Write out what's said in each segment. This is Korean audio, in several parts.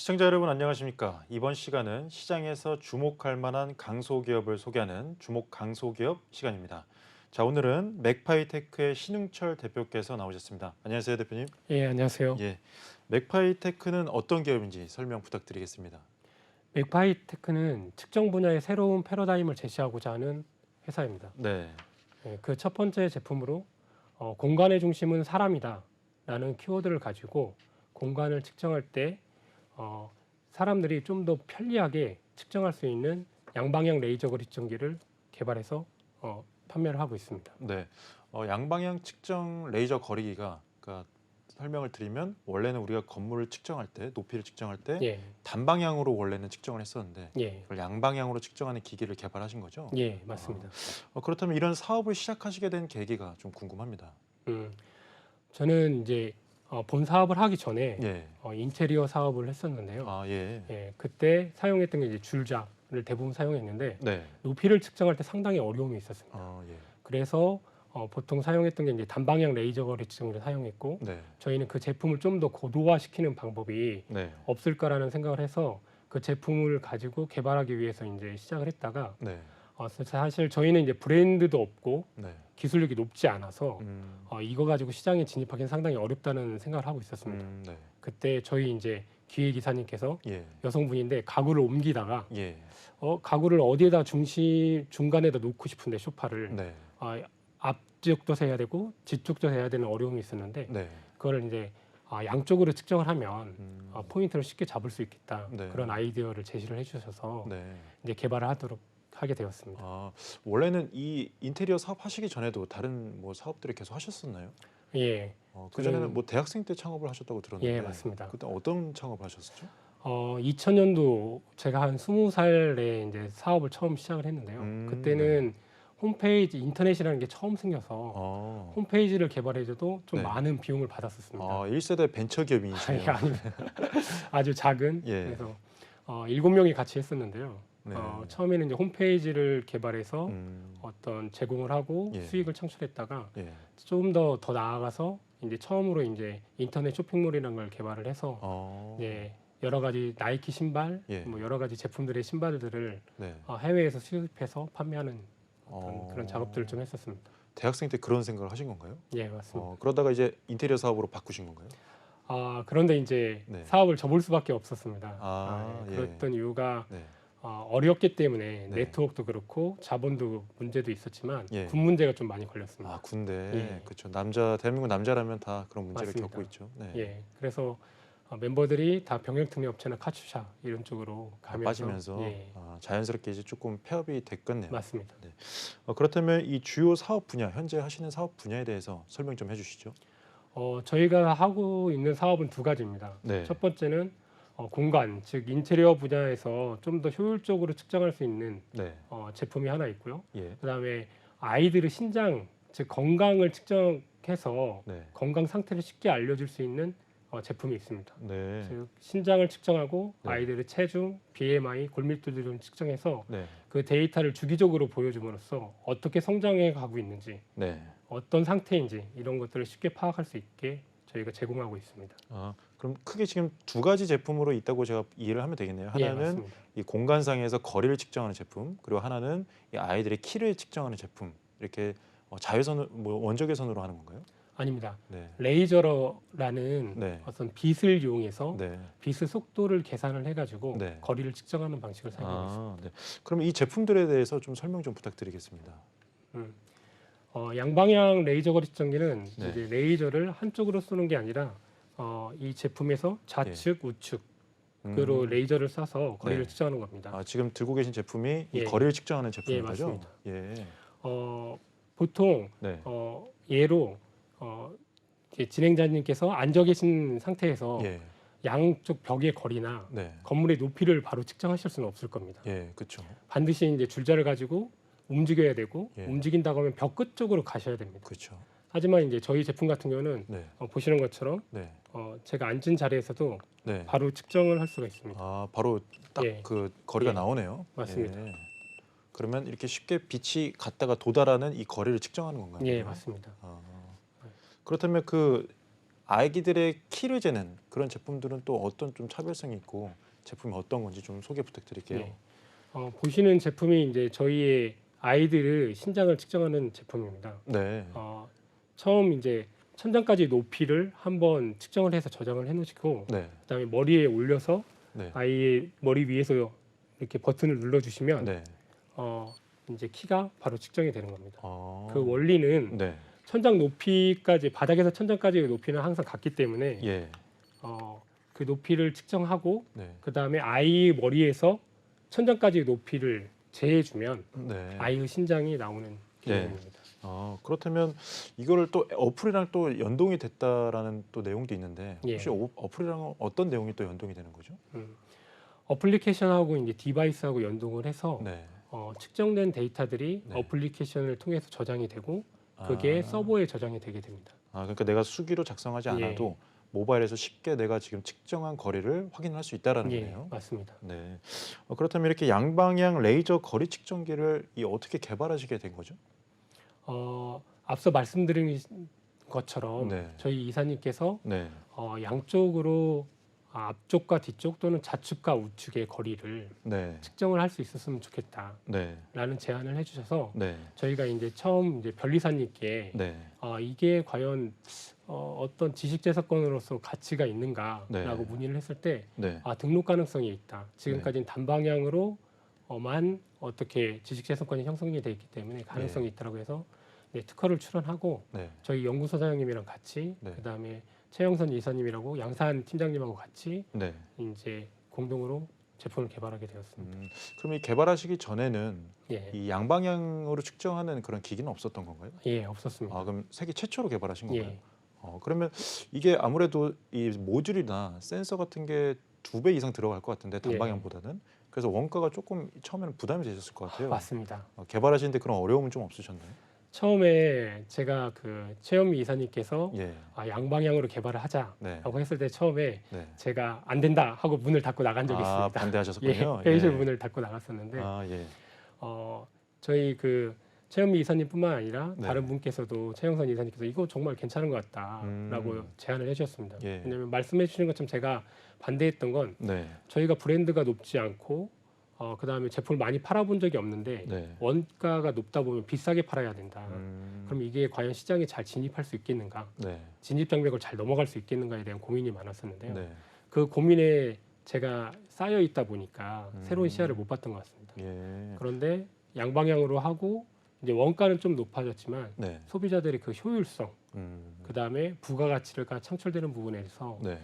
시청자 여러분 안녕하십니까? 이번 시간은 시장에서 주목할 만한 강소기업을 소개하는 주목 강소기업 시간입니다. 자, 오늘은 맥파이테크의 신흥철 대표께서 나오셨습니다. 안녕하세요, 대표님. 예, 안녕하세요. 예. 맥파이테크는 어떤 기업인지 설명 부탁드리겠습니다. 맥파이테크는 특정 분야의 새로운 패러다임을 제시하고자 하는 회사입니다. 네. 그 첫 번째 제품으로 공간의 중심은 사람이다라는 키워드를 가지고 공간을 측정할 때 사람들이 좀 더 편리하게 측정할 수 있는 양방향 레이저 거리 측정기를 개발해서 판매를 하고 있습니다. 네. 양방향 측정 레이저 거리기가 그러니까 설명을 드리면 원래는 우리가 건물을 측정할 때 높이를 측정할 때 예, 단방향으로 원래는 측정을 했었는데 예, 그걸 양방향으로 측정하는 기기를 개발하신 거죠? 예, 맞습니다. 그렇다면 이런 사업을 시작하시게 된 계기가 좀 궁금합니다. 음, 저는 이제 본 사업을 하기 전에 예. 인테리어 사업을 했었는데요. 아, 예. 예, 그때 사용했던 게 이제 줄자를 대부분 사용했는데 네. 높이를 측정할 때 상당히 어려움이 있었습니다. 예. 그래서 보통 사용했던 게 이제 단방향 레이저 거리 측정기를 사용했고 네. 저희는 그 제품을 좀 더 고도화시키는 방법이 네. 없을까라는 생각을 해서 그 제품을 가지고 개발하기 위해서 이제 시작을 했다가 네. 사실 저희는 이제 브랜드도 없고 네. 기술력이 높지 않아서 음. 이거 가지고 시장에 진입하기는 상당히 어렵다는 생각을 하고 있었습니다. 네. 그때 저희 이제 기획이사님께서 예. 여성분인데 가구를 옮기다가 예. 가구를 어디에다 중간에다 놓고 싶은데 소파를 네. 앞쪽도 세야 되고 뒤쪽도 세야 되는 어려움이 있었는데 네. 그거를 이제 양쪽으로 측정을 하면 음. 포인트를 쉽게 잡을 수 있겠다 네. 그런 아이디어를 제시를 해주셔서 네. 이제 개발을 하게 되었습니다. 원래는 이 인테리어 사업 하시기 전에도 다른 뭐 사업들을 계속 하셨었나요? 예, 그전에는 뭐 대학생 때 창업을 하셨다고 들었는데 예, 맞습니다. 그때 어떤 창업을 하셨었죠? 2000년도 제가 한 20살에 이제 사업을 처음 시작을 했는데요. 그때는 홈페이지 인터넷이라는 게 처음 생겨서 홈페이지를 개발해줘도 좀 네. 많은 비용을 받았었습니다. 1세대 벤처 기업이시네요. 아닙니다. 아주 작은. 예. 그래서 7명이 같이 했었는데요. 네. 처음에는 이제 홈페이지를 개발해서 음. 어떤 제공을 하고 예. 수익을 창출했다가 예. 조금 더 나아가서 이제 처음으로 이제 인터넷 쇼핑몰이라는 걸 개발을 해서 이제 여러 가지 나이키 신발, 예. 뭐 여러 가지 제품들의 신발들을 네. 해외에서 수입해서 판매하는 그런 작업들을 좀 했었습니다. 대학생 때 그런 생각을 하신 건가요? 예, 맞습니다. 그러다가 이제 인테리어 사업으로 바꾸신 건가요? 그런데 이제 네. 사업을 접을 수밖에 없었습니다. 예. 그랬던 이유가 네. 어렵기 때문에 네. 네트워크도 그렇고 자본도 문제도 있었지만 예. 군 문제가 좀 많이 걸렸습니다. 군대. 예. 그렇죠. 대한민국 남자라면 다 그런 문제를 맞습니다. 겪고 있죠. 네. 예, 그래서 멤버들이 다 병역특례 업체나 카츄샤 이런 쪽으로 가면서 빠지면서 예, 자연스럽게 이제 조금 폐업이 됐겠네요. 맞습니다. 그렇다면 이 주요 사업 분야, 현재 하시는 사업 분야에 대해서 설명 좀 해주시죠. 저희가 하고 있는 사업은 두 가지입니다. 네. 첫 번째는 공간, 즉 인테리어 분야에서 좀 더 효율적으로 측정할 수 있는 네. 제품이 하나 있고요. 예. 그다음에 아이들의 신장, 즉 건강을 측정해서 네. 건강 상태를 쉽게 알려줄 수 있는 제품이 있습니다. 네. 즉 신장을 측정하고 네. 아이들의 체중, BMI, 골밀도 등을 측정해서 네. 그 데이터를 주기적으로 보여줌으로써 어떻게 성장해 가고 있는지, 네. 어떤 상태인지 이런 것들을 쉽게 파악할 수 있게 저희가 제공하고 있습니다. 그럼 크게 지금 두 가지 제품으로 있다고 제가 이해를 하면 되겠네요. 예, 하나는 맞습니다. 이 공간상에서 거리를 측정하는 제품, 그리고 하나는 이 아이들의 키를 측정하는 제품. 이렇게 자외선, 원적외선으로 하는 건가요? 아닙니다. 네. 레이저라는 네. 어떤 빛을 이용해서 네. 빛의 속도를 계산을 해가지고 네. 거리를 측정하는 방식을 사용하고 있습니다. 네. 그럼 이 제품들에 대해서 좀 설명 좀 부탁드리겠습니다. 양방향 레이저 거리 측정기는 네. 이제 레이저를 한쪽으로 쏘는 게 아니라 이 제품에서 좌측, 우측으로 레이저를 쏴서 거리를 네. 측정하는 겁니다. 지금 들고 계신 제품이 이 예. 거리를 측정하는 제품인 예, 거죠? 맞습니다. 예. 보통 네. 예로 이제 진행자님께서 앉아 계신 상태에서 예. 양쪽 벽의 거리나 네. 건물의 높이를 바로 측정하실 수는 없을 겁니다. 예, 그렇죠. 반드시 이제 줄자를 가지고 움직여야 되고 예. 움직인다고 하면 벽 끝 쪽으로 가셔야 됩니다. 그렇죠. 하지만 이제 저희 제품 같은 경우는 네. 보시는 것처럼 네. 제가 앉은 자리에서도 네. 바로 측정을 할 수가 있습니다. 바로 딱 예. 그 거리가 예. 나오네요. 맞습니다. 예. 그러면 이렇게 쉽게 빛이 갔다가 도달하는 이 거리를 측정하는 건가요? 예, 맞습니다. 그렇다면 그 아기들의 키를 재는 그런 제품들은 또 어떤 좀 차별성이 있고 제품이 어떤 건지 좀 소개 부탁드릴게요. 네. 보시는 제품이 이제 저희의 아이들의 신장을 측정하는 제품입니다. 네. 처음 이제 천장까지 높이를 한번 측정을 해서 저장을 해놓으시고 네. 그다음에 머리에 올려서 네. 아이의 머리 위에서 이렇게 버튼을 눌러주시면 네. 이제 키가 바로 측정이 되는 겁니다. 어. 그 원리는 네. 천장 높이까지 바닥에서 천장까지의 높이는 항상 같기 때문에 예. 그 높이를 측정하고 네. 그 다음에 아이 머리에서 천장까지의 높이를 재해주면 네. 아이의 신장이 나오는 기능입니다. 그렇다면 이거를 또 어플이랑 또 연동이 됐다라는 또 내용도 있는데 혹시 예. 어플이랑 어떤 내용이 또 연동이 되는 거죠? 어플리케이션하고 이제 디바이스하고 연동을 해서 네. 측정된 데이터들이 네. 어플리케이션을 통해서 저장이 되고 그게 서버에 저장이 되게 됩니다. 그러니까 내가 수기로 작성하지 않아도 모바일에서 쉽게 내가 지금 측정한 거리를 확인할 수 있다라는 예, 거네요. 맞습니다. 네. 그렇다면 이렇게 양방향 레이저 거리 측정기를 어떻게 개발하시게 된 거죠? 앞서 말씀드린 것처럼 네. 저희 이사님께서 네. 양쪽으로 앞쪽과 뒤쪽 또는 좌측과 우측의 거리를 네. 측정을 할 수 있었으면 좋겠다라는 네. 제안을 해주셔서 네. 저희가 이제 처음 이제 변리사님께 네. 이게 과연 어떤 지식재산권으로서 가치가 있는가라고 네. 문의를 했을 때 네. 등록 가능성이 있다. 지금까지는 단방향으로만 어떻게 지식재산권이 형성이 돼 있기 때문에 가능성이 있다고 해서 특허를 출원하고 네. 저희 연구소 사장님이랑 같이 네. 그다음에 최영선 이사님이라고 양산 팀장님하고 같이 네. 이제 공동으로 제품을 개발하게 되었습니다. 그럼 이 개발하시기 전에는 예, 이 양방향으로 측정하는 그런 기기는 없었던 건가요? 예, 없었습니다. 그럼 세계 최초로 개발하신 건가요? 예, 그러면 이게 아무래도 이 모듈이나 센서 같은 게 2배 이상 들어갈 것 같은데 단방향보다는 그래서 원가가 조금 처음에는 부담이 되셨을 것 같아요. 맞습니다. 개발하시는데 그런 어려움은 좀 없으셨나요? 처음에 제가 그 최현미 이사님께서 예. 양방향으로 개발을 하자라고 네. 했을 때 처음에 네. 제가 안 된다 하고 문을 닫고 나간 적이 있습니다. 반대하셨군요. 회의실 문을 닫고 나갔었는데 예. 저희 그 최현미 이사님뿐만 아니라 네. 다른 분께서도 최영선 이사님께서 이거 정말 괜찮은 것 같다라고 제안을 해주셨습니다. 예. 왜냐하면 말씀해 주시는 것처럼 제가 반대했던 건 네. 저희가 브랜드가 높지 않고 그 다음에 제품을 많이 팔아본 적이 없는데 네. 원가가 높다 보면 비싸게 팔아야 된다. 음. 그럼 이게 과연 시장에 잘 진입할 수 있겠는가? 네. 진입 장벽을 잘 넘어갈 수 있겠는가에 대한 고민이 많았었는데요. 네. 그 고민에 제가 쌓여 있다 보니까 새로운 시야를 못 봤던 것 같습니다. 예. 그런데 양방향으로 하고 이제 원가는 좀 높아졌지만 네. 소비자들이 그 효율성, 음. 그 다음에 부가가치가 창출되는 부분에서 네.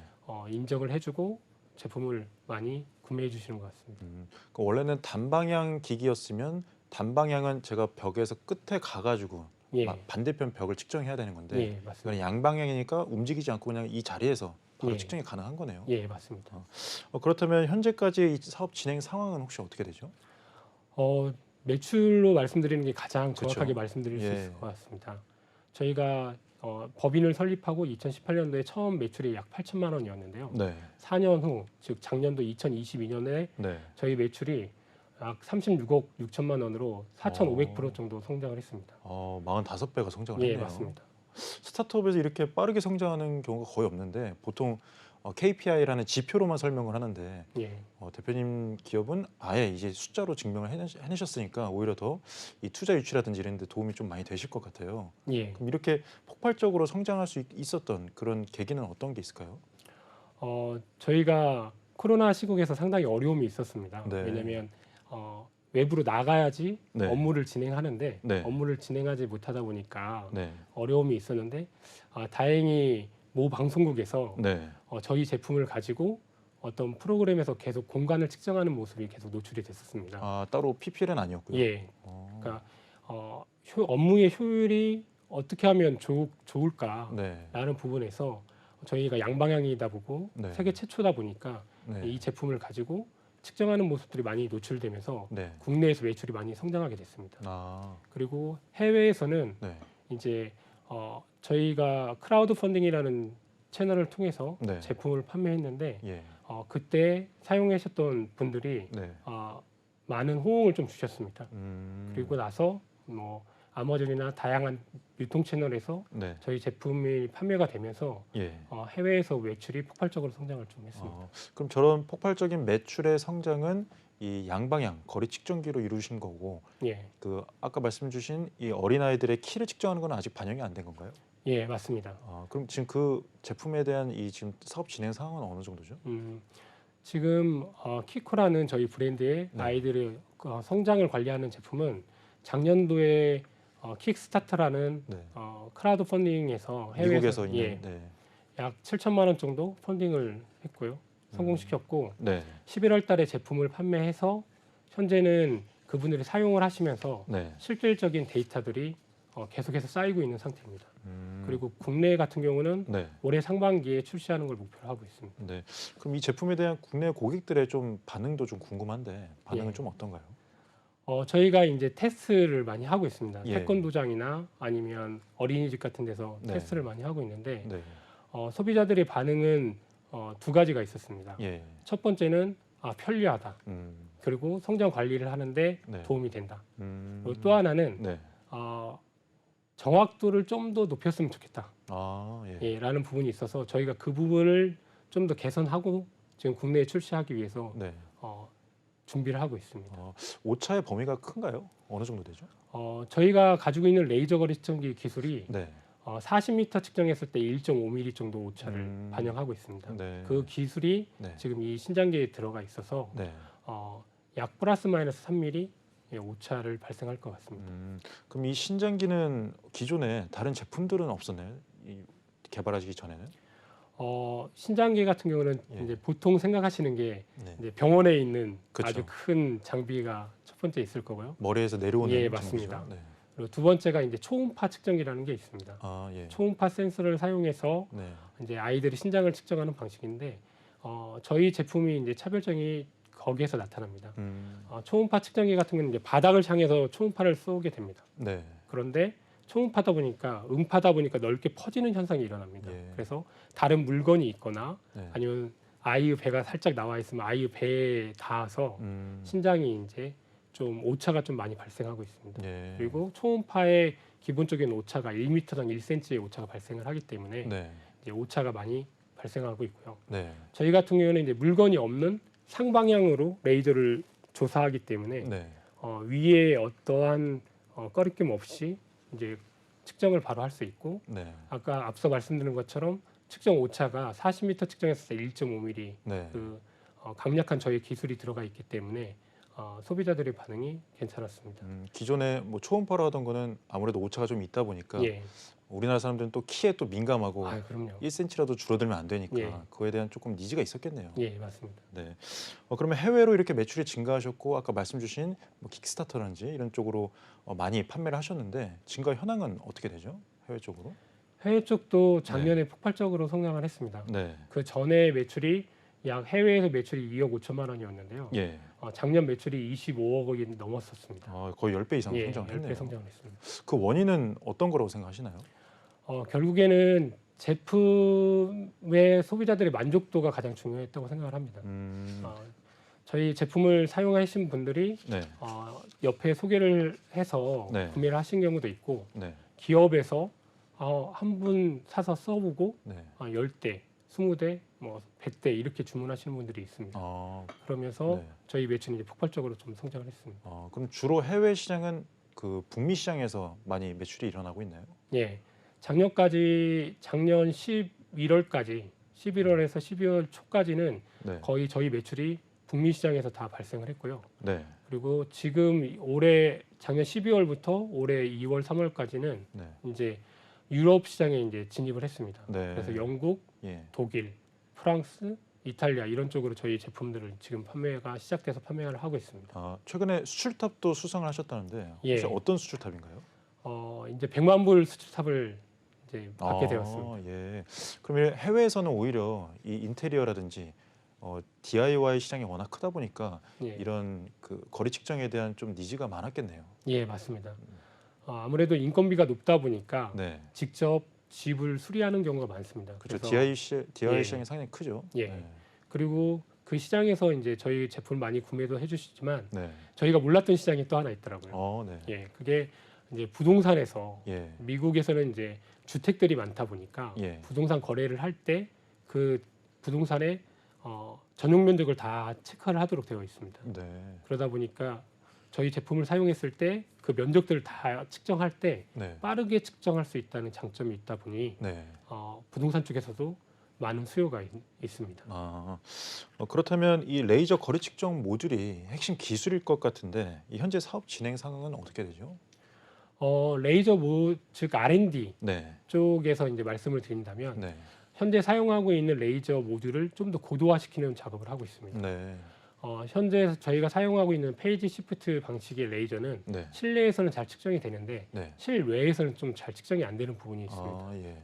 인정을 해주고 제품을 많이 구매해 주시는 것 같습니다. 그러니까 원래는 단방향 기기였으면 단방향은 제가 벽에서 끝에 가가지고 예, 반대편 벽을 측정해야 되는 건데 예, 맞습니다. 이건 양방향이니까 움직이지 않고 그냥 이 자리에서 바로 예. 측정이 가능한 거네요. 예, 맞습니다. 그렇다면 현재까지 이 사업 진행 상황은 혹시 어떻게 되죠? 매출로 말씀드리는 게 가장 정확하게 그쵸. 말씀드릴 수 예. 있을 것 같습니다. 저희가 법인을 설립하고 2018년도에 처음 매출이 약 8천만 원이었는데요. 네. 4년 후, 즉 작년도 2022년에 네. 저희 매출이 약 36억 6천만 원으로 4,500% 정도 성장을 했습니다. 45배가 성장을 예, 했네요. 맞습니다. 스타트업에서 이렇게 빠르게 성장하는 경우가 거의 없는데 보통 KPI라는 지표로만 설명을 하는데 예, 대표님 기업은 아예 이제 숫자로 증명을 해내셨으니까 오히려 더 이 투자 유치라든지 이런 데 도움이 좀 많이 되실 것 같아요. 예. 그럼 이렇게 폭발적으로 성장할 수 있었던 그런 계기는 어떤 게 있을까요? 저희가 코로나 시국에서 상당히 어려움이 있었습니다. 네. 왜냐하면 외부로 나가야지 네. 업무를 진행하는데 네. 업무를 진행하지 못하다 보니까 네. 어려움이 있었는데 다행히 모 방송국에서 네. 저희 제품을 가지고 어떤 프로그램에서 계속 공간을 측정하는 모습이 계속 노출이 됐었습니다. 따로 PPL은 아니었고요. 예, 그러니까 업무의 효율이 어떻게 하면 좋을까라는 네. 부분에서 저희가 양방향이다 보고 네. 세계 최초다 보니까 네. 이 제품을 가지고 측정하는 모습들이 많이 노출되면서 네. 국내에서 매출이 많이 성장하게 됐습니다. 그리고 해외에서는 네. 이제 저희가 크라우드 펀딩이라는 채널을 통해서 네. 제품을 판매했는데 예. 그때 사용하셨던 분들이 네. 많은 호응을 좀 주셨습니다. 음. 그리고 나서 뭐 아마존이나 다양한 유통 채널에서 네. 저희 제품이 판매가 되면서 예. 해외에서 매출이 폭발적으로 성장을 좀 했습니다. 그럼 저런 폭발적인 매출의 성장은 이 양방향 거리 측정기로 이루신 거고 예, 그 아까 말씀 주신 이 어린아이들의 키를 측정하는 건 아직 반영이 안 된 건가요? 예, 맞습니다. 그럼 지금 그 제품에 대한 이 지금 사업 진행 상황은 어느 정도죠? 지금 키코라는 저희 브랜드의 네. 아이들의 성장을 관리하는 제품은 작년도에 킥스타터라는 네. 크라우드 펀딩에서 미국에서 해외에서 있는 네. 약 7천만 원 정도 펀딩을 했고요. 성공시켰고 11월 달에 제품을 판매해서 현재는 그분들이 사용을 하시면서 네. 실질적인 데이터들이 계속해서 쌓이고 있는 상태입니다. 음, 그리고 국내 같은 경우는 네. 올해 상반기에 출시하는 걸 목표로 하고 있습니다. 네. 그럼 이 제품에 대한 국내 고객들의 좀 반응도 좀 궁금한데 반응은 예. 좀 어떤가요? 저희가 이제 테스트를 많이 하고 있습니다. 예. 태권도장이나 아니면 어린이집 같은 데서 네. 테스트를 많이 하고 있는데 네. 소비자들의 반응은 두 가지가 있었습니다. 예. 첫 번째는 편리하다. 음, 그리고 성장 관리를 하는데 네. 도움이 된다. 음, 그리고 또 하나는 네. 정확도를 좀 더 높였으면 좋겠다. 예. 예, 라는 부분이 있어서 저희가 그 부분을 좀 더 개선하고 지금 국내에 출시하기 위해서 네. 준비를 하고 있습니다. 오차의 범위가 큰가요? 어느 정도 되죠? 저희가 가지고 있는 레이저 거리 측정기 기술이 네. 40m 측정했을 때 1.5mm 정도 오차를 음. 반영하고 있습니다. 네. 그 기술이 네. 지금 이 신장계에 들어가 있어서 네. 약 플러스 마이너스 3mm 의 오차를 발생할 것 같습니다. 그럼 이 신장기는 기존에 다른 제품들은 없었나요? 이 개발하시기 전에는? 신장계 같은 경우는 예. 이제 보통 생각하시는 게 네. 이제 병원에 있는 그쵸. 아주 큰 장비가 첫 번째 있을 거고요. 머리에서 내려오는 예, 장비죠? 맞습니다. 네. 그리고 두 번째가 이제 초음파 측정기라는 게 있습니다. 예. 초음파 센서를 사용해서 네. 이제 아이들의 신장을 측정하는 방식인데 저희 제품이 이제 차별점이 거기에서 나타납니다. 초음파 측정기 같은 경우는 이제 바닥을 향해서 초음파를 쏘게 됩니다. 네. 그런데 초음파다 보니까 음파다 보니까 넓게 퍼지는 현상이 일어납니다. 예. 그래서 다른 물건이 있거나 네. 아니면 아이의 배가 살짝 나와 있으면 아이의 배에 닿아서 신장이 이제 좀 오차가 좀 많이 발생하고 있습니다. 예. 그리고 초음파의 기본적인 오차가 1m당 1cm의 오차가 발생을 하기 때문에 네. 이제 오차가 많이 발생하고 있고요. 네. 저희 같은 경우는 이제 물건이 없는 상방향으로 레이저를 조사하기 때문에 네. 위에 어떠한 꺼리낌 없이 이제 측정을 바로 할 수 있고 네. 아까 앞서 말씀드린 것처럼 측정 오차가 40m 측정했을 때 1.5mm 네. 그 강력한 저희 기술이 들어가 있기 때문에 소비자들의 반응이 괜찮았습니다. 기존에 뭐 초음파로 하던 거는 아무래도 오차가 좀 있다 보니까 예, 우리나라 사람들은 또 키에 또 민감하고 그럼요. 1cm라도 줄어들면 안 되니까 예. 그거에 대한 조금 니즈가 있었겠네요. 예, 맞습니다. 네. 그러면 해외로 이렇게 매출이 증가하셨고 아까 말씀 주신 뭐 킥스타터라든지 이런 쪽으로 많이 판매를 하셨는데 증가 현황은 어떻게 되죠? 해외 쪽으로? 해외 쪽도 작년에 폭발적으로 성장을 했습니다. 네. 그 전에 매출이 약 해외에서 매출이 2억 5천만 원이었는데요. 예. 작년 매출이 25억 원이 넘었었습니다. 거의 10배 이상 예, 성장을 10배 했네요. 성장을 했습니다. 그 원인은 어떤 거라고 생각하시나요? 결국에는 제품의 소비자들의 만족도가 가장 중요했다고 생각을 합니다. 저희 제품을 사용하신 분들이 네. 옆에 소개를 해서 네. 구매를 하신 경우도 있고 네. 기업에서 한 분 사서 써보고 네. 10대, 20대, 뭐 100대 이렇게 주문하시는 분들이 있습니다. 그러면서 네. 저희 매출이 이제 폭발적으로 좀 성장을 했습니다. 그럼 주로 해외 시장은 그 북미 시장에서 많이 매출이 일어나고 있나요? 예, 작년 11월까지 11월에서 12월 초까지는 네. 거의 저희 매출이 북미 시장에서 다 발생을 했고요. 네. 그리고 지금 올해 작년 12월부터 올해 2월, 3월까지는 네. 이제 유럽 시장에 이제 진입을 했습니다. 네. 그래서 영국, 예. 독일, 프랑스, 이탈리아 이런 쪽으로 저희 제품들을 지금 판매가 시작돼서 판매를 하고 있습니다. 최근에 수출탑도 수상을 하셨다는데 혹시 예. 어떤 수출탑인가요? 이제 100만 불 수출탑을 이제 받게 되었습니다. 예. 그럼 해외에서는 오히려 이 인테리어라든지 DIY 시장이 워낙 크다 보니까 예. 이런 그 거리 측정에 대한 좀 니즈가 많았겠네요. 예, 맞습니다. 아무래도 인건비가 높다 보니까 네. 직접 집을 수리하는 경우가 많습니다. 그렇죠. 그래서 DIY 예. 시장이 상당히 크죠. 예. 네. 그리고 그 시장에서 이제 저희 제품을 많이 구매도 해주시지만 네. 저희가 몰랐던 시장이 또 하나 있더라고요. 네. 예, 그게 이제 부동산에서 예. 미국에서는 이제 주택들이 많다 보니까 예. 부동산 거래를 할 때 그 부동산의 전용 면적을 다 체크를 하도록 되어 있습니다. 네. 그러다 보니까 저희 제품을 사용했을 때 그 면적들을 다 측정할 때 네. 빠르게 측정할 수 있다는 장점이 있다 보니 네. 부동산 쪽에서도 많은 수요가 있습니다. 아, 그렇다면 이 레이저 거리 측정 모듈이 핵심 기술일 것 같은데 이 현재 사업 진행 상황은 어떻게 되죠? 레이저 즉 R&D 네. 쪽에서 이제 말씀을 드린다면 네. 현재 사용하고 있는 레이저 모듈을 좀 더 고도화시키는 작업을 하고 있습니다. 네. 현재 저희가 사용하고 있는 페이지 시프트 방식의 레이저는 네. 실내에서는 잘 측정이 되는데 네. 실외에서는 좀 잘 측정이 안 되는 부분이 있습니다. 아, 예.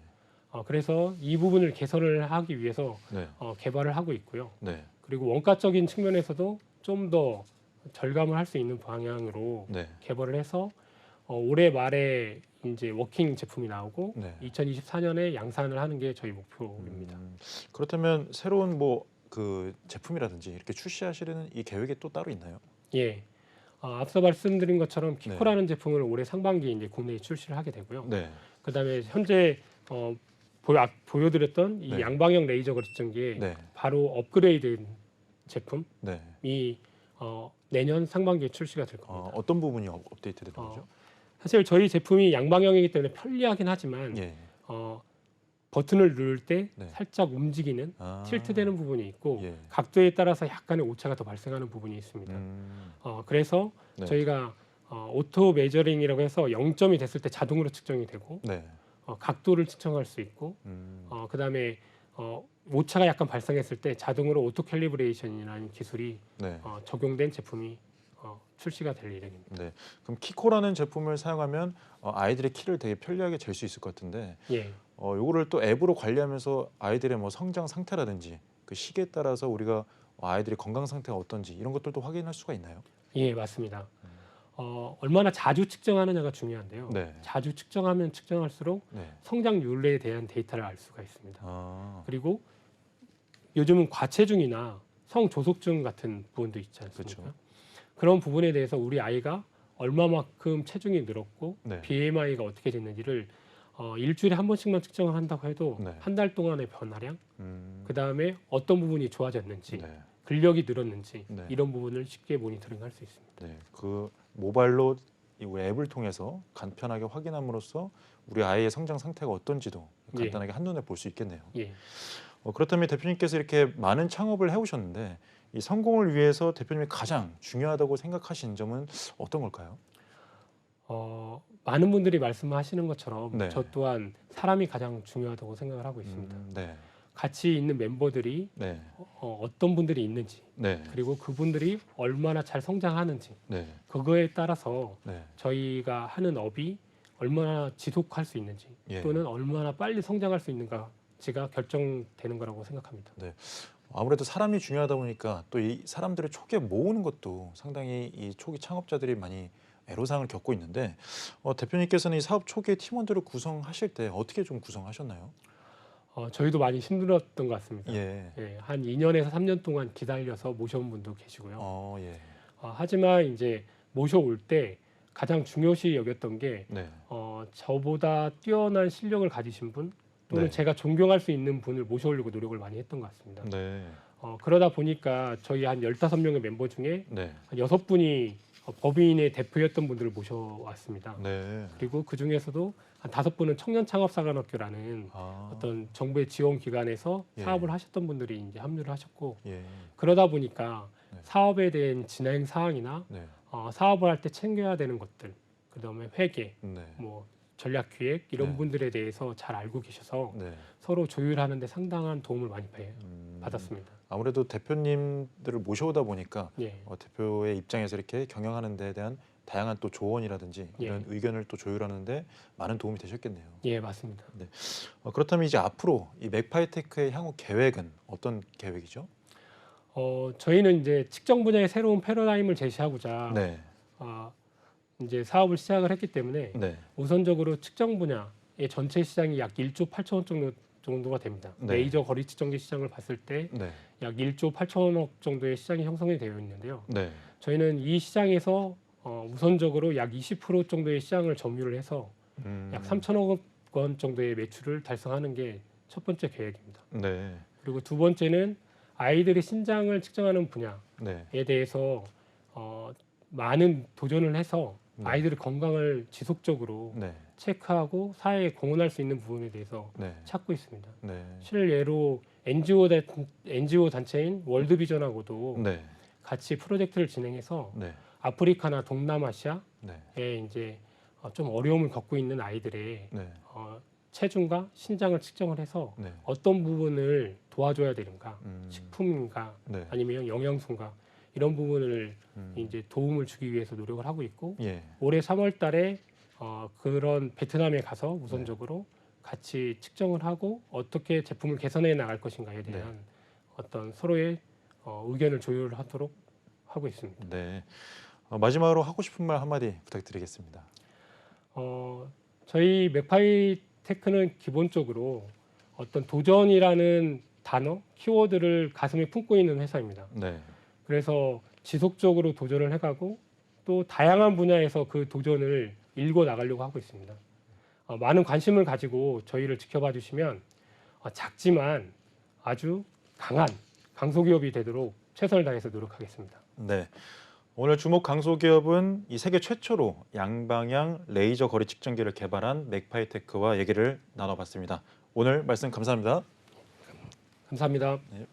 그래서 이 부분을 개선을 하기 위해서 네. 개발을 하고 있고요. 네. 그리고 원가적인 측면에서도 좀 더 절감을 할 수 있는 방향으로 네. 개발을 해서 올해 말에 이제 워킹 제품이 나오고 네. 2024년에 양산을 하는 게 저희 목표입니다. 그렇다면 새로운 뭐 그 제품이라든지 이렇게 출시하시려는 이 계획이 또 따로 있나요? 예. 앞서 말씀드린 것처럼 네. 키코라는 제품을 올해 상반기에 이제 국내에 출시를 하게 되고요. 네. 그다음에 현재 보여드렸던 이 네. 양방향 레이저 거리측정기에 네. 바로 업그레이드된 제품이 네. 내년 상반기에 출시가 될 겁니다. 어떤 부분이 업데이트 되는 거죠? 사실 저희 제품이 양방향이기 때문에 편리하긴 하지만 예. 버튼을 누를 때 네. 살짝 움직이는 틸트되는 부분이 있고 예. 각도에 따라서 약간의 오차가 더 발생하는 부분이 있습니다. 그래서 네. 저희가 오토 메저링이라고 해서 0점이 됐을 때 자동으로 측정이 되고 네. 각도를 측정할 수 있고 그다음에 오차가 약간 발생했을 때 자동으로 오토 캘리브레이션이라는 기술이 네. 적용된 제품이 출시가 될 예정입니다. 네. 그럼 키코라는 제품을 사용하면 아이들의 키를 되게 편리하게 잴 수 있을 것 같은데 예, 요거를 또 앱으로 관리하면서 아이들의 뭐 성장 상태라든지 그 시기에 따라서 우리가 아이들의 건강 상태가 어떤지 이런 것들도 확인할 수가 있나요? 예, 맞습니다. 얼마나 자주 측정하느냐가 중요한데요. 네. 자주 측정하면 측정할수록 네. 성장률에 대한 데이터를 알 수가 있습니다. 아, 그리고 요즘은 과체중이나 성조속증 같은 부분도 있지 않습니까? 그렇죠. 그런 부분에 대해서 우리 아이가 얼마만큼 체중이 늘었고 네. BMI가 어떻게 됐는지를 일주일에 한 번씩만 측정을 한다고 해도 네. 한 달 동안의 변화량, 그 다음에 어떤 부분이 좋아졌는지, 네. 근력이 늘었는지 네. 이런 부분을 쉽게 모니터링할 수 있습니다. 네. 그 모바일로 이 우리 앱을 통해서 간편하게 확인함으로써 우리 아이의 성장 상태가 어떤지도 예. 간단하게 한눈에 볼 수 있겠네요. 예. 그렇다면 대표님께서 이렇게 많은 창업을 해오셨는데 이 성공을 위해서 대표님이 가장 중요하다고 생각하시는 점은 어떤 걸까요? 많은 분들이 말씀하시는 것처럼 네. 저 또한 사람이 가장 중요하다고 생각을 하고 있습니다. 네. 같이 있는 멤버들이 네. 어떤 분들이 있는지 네. 그리고 그분들이 얼마나 잘 성장하는지 네. 그거에 따라서 네. 저희가 하는 업이 얼마나 지속할 수 있는지 예. 또는 얼마나 빨리 성장할 수 있는가가 결정되는 거라고 생각합니다. 아무래도 사람이 중요하다 보니까 또 이 사람들을 초기에 모으는 것도 상당히 이 초기 창업자들이 많이 애로사항을 겪고 있는데 대표님께서는 이 사업 초기에 팀원들을 구성하실 때 어떻게 좀 구성하셨나요? 저희도 많이 힘들었던 것 같습니다. 예. 예, 한 2년에서 3년 동안 기다려서 모셔온 분도 계시고요. 예. 하지만 이제 모셔올 때 가장 중요시 여겼던 게 네. 저보다 뛰어난 실력을 가지신 분 또는 네. 제가 존경할 수 있는 분을 모셔오려고 노력을 많이 했던 것 같습니다. 네. 그러다 보니까 저희 한 15명의 멤버 중에 네. 한 6분이 법인의 대표였던 분들을 모셔왔습니다. 네. 그리고 그 중에서도 한 5분은 청년창업사관학교라는 어떤 정부의 지원 기관에서 예. 사업을 하셨던 분들이 이제 합류를 하셨고 예. 그러다 보니까 네. 사업에 대한 진행 사항이나 네. 사업을 할 때 챙겨야 되는 것들, 그다음에 회계, 네. 뭐 전략 기획 이런 네. 분들에 대해서 잘 알고 계셔서 네. 서로 조율하는 데 상당한 도움을 많이 받았습니다. 아무래도 대표님들을 모셔오다 보니까 예. 대표의 입장에서 이렇게 경영하는 데 대한 다양한 또 조언이라든지 이런 의견을 또 조율하는데 많은 도움이 되셨겠네요. 예, 맞습니다. 그렇다면 이제 앞으로 이 맥파이테크의 향후 계획은 어떤 계획이죠? 저희는 이제 측정 분야의 새로운 패러다임을 제시하고자 네. 이제 사업을 시작을 했기 때문에 네. 우선적으로 측정 분야의 전체 시장이 약 1조 8천억 정도가 됩니다. 네. 레이저 거리 측정기 시장을 봤을 때 약 네. 1조 8천억 정도의 시장이 형성이 되어 있는데요. 네. 저희는 이 시장에서 우선적으로 약 20% 정도의 시장을 점유를 해서 약 3천억 원 정도의 매출을 달성하는 게 첫 번째 계획입니다. 네. 그리고 두 번째는 아이들의 신장을 측정하는 분야에 네. 대해서 많은 도전을 해서 네. 아이들의 건강을 지속적으로 네. 체크하고 사회에 공헌할 수 있는 부분에 대해서 네. 찾고 있습니다. 네. 실례로 NGO 단체인 월드비전하고도 네. 같이 프로젝트를 진행해서 네. 아프리카나 동남아시아에 네. 이제 좀 어려움을 겪고 있는 아이들의 네. 체중과 신장을 측정을 해서 네. 어떤 부분을 도와줘야 되는가, 식품인가 네. 아니면 영양소인가 이런 부분을 음. 이제 도움을 주기 위해서 노력을 하고 있고 예. 올해 3월달에 그런 베트남에 가서 우선적으로 같이 측정을 하고 어떻게 제품을 개선해 나갈 것인가에 대한 어떤 서로의 의견을 조율하도록 하고 있습니다. 네. 마지막으로 하고 싶은 말 한마디 부탁드리겠습니다. 저희 맥파이테크는 기본적으로 어떤 도전이라는 단어, 키워드를 가슴에 품고 있는 회사입니다. 네. 그래서 지속적으로 도전을 해가고 또 다양한 분야에서 그 도전을 일궈 나가려고 하고 있습니다. 많은 관심을 가지고 저희를 지켜봐 주시면 작지만 아주 강한 강소기업이 되도록 최선을 다해서 노력하겠습니다. 네. 오늘 주목 강소기업은 이 세계 최초로 양방향 레이저 거리 측정기를 개발한 맥파이테크와 얘기를 나눠봤습니다. 오늘 말씀 감사합니다. 감사합니다. 네.